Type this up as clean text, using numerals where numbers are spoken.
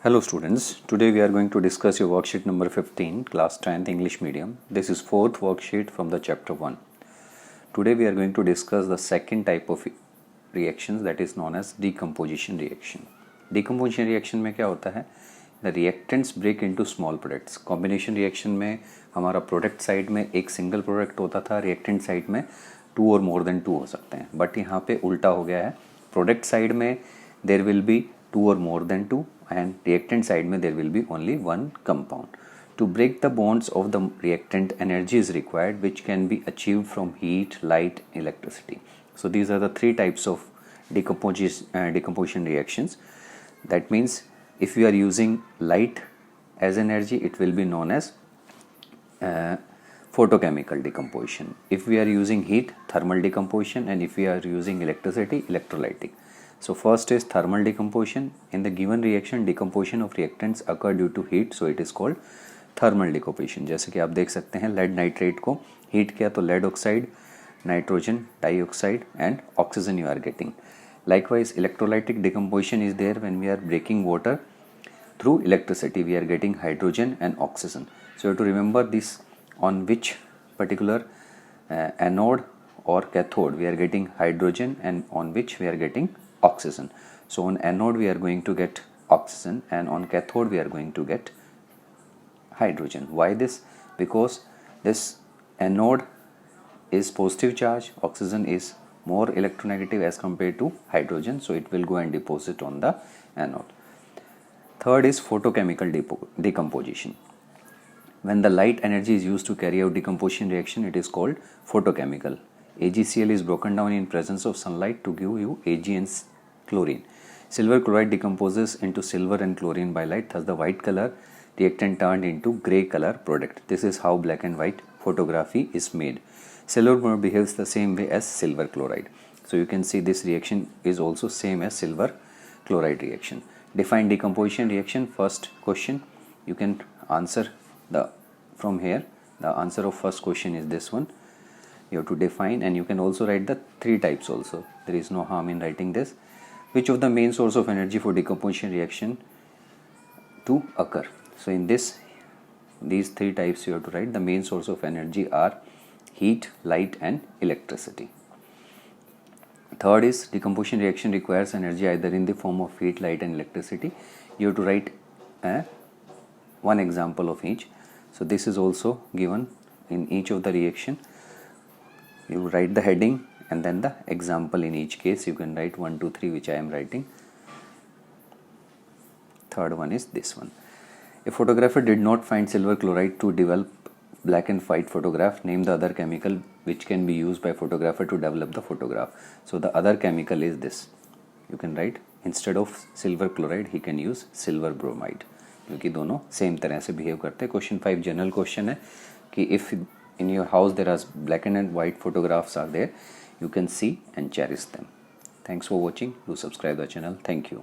Hello students, today we are going to discuss your worksheet number 15, class 10th English medium. This is fourth worksheet from the chapter 1. Today we are going to discuss the second type of reactions, that is known as decomposition reaction. Decomposition reaction में क्या होता है? The reactants break into small products. Combination reaction में हमारा product side में एक single product होता था, reactant side में two or more than two हो सकते हैं, but यहाँ पे उल्टा हो गया है. Product side में there will be two or more than two, and reactant side में there will be only one compound. To break the bonds of the reactant, energy is required, which can be achieved from heat, light, electricity. So these are the three types of decomposition reactions. That means if you are using light as energy, it will be known as photochemical decomposition. If we are using heat, thermal decomposition, and if we are using electricity, electrolytic. So first is thermal decomposition. In the given reaction, decomposition of reactants occur due to heat, so it is called thermal decomposition. जैसे कि आप देख सकते हैं, lead nitrate को heat किया तो lead oxide, nitrogen dioxide and oxygen you are getting. Likewise, electrolytic decomposition is there when we are breaking water through electricity. We are getting hydrogen and oxygen. So you have to remember this, on which particular anode or cathode we are getting hydrogen and on which we are getting oxygen. So on anode we are going to get oxygen and on cathode we are going to get hydrogen. Why this? Because this anode is positive charge, oxygen is more electronegative as compared to hydrogen, so it will go and deposit on the anode. Third is photochemical decomposition. When the light energy is used to carry out decomposition reaction, it is called photochemical. AgCl is broken down in presence of sunlight to give you Ag and chlorine. Silver chloride decomposes into silver and chlorine by light, thus the white color reactant turned into grey color product. This is how black and white photography is made. Silver behaves the same way as silver chloride. So you can see this reaction is also same as silver chloride reaction. Define decomposition reaction. First question you can answer from here. The answer of first question is this one. You have to define, and you can also write the three types also. There is no harm in writing this. Which of the main source of energy for decomposition reaction to occur? So in these three types you have to write. The main source of energy are heat, light and electricity. Third is decomposition reaction requires energy either in the form of heat, light and electricity. You have to write one example of each. So this is also given in each of the reaction. You write the heading and then the example in each case. You can write 1, 2, 3, which I am writing. Third one is this one. A photographer did not find silver chloride to develop black and white photograph. Name the other chemical which can be used by photographer to develop the photograph. So the other chemical is this. You can write, instead of silver chloride he can use silver bromide, क्योंकि दोनों same तरह से behave करते हैं. Question 5 general question है कि if in your house there are black and white photographs are there, you can see and cherish them. Thanks for watching. Do subscribe the channel. Thank you.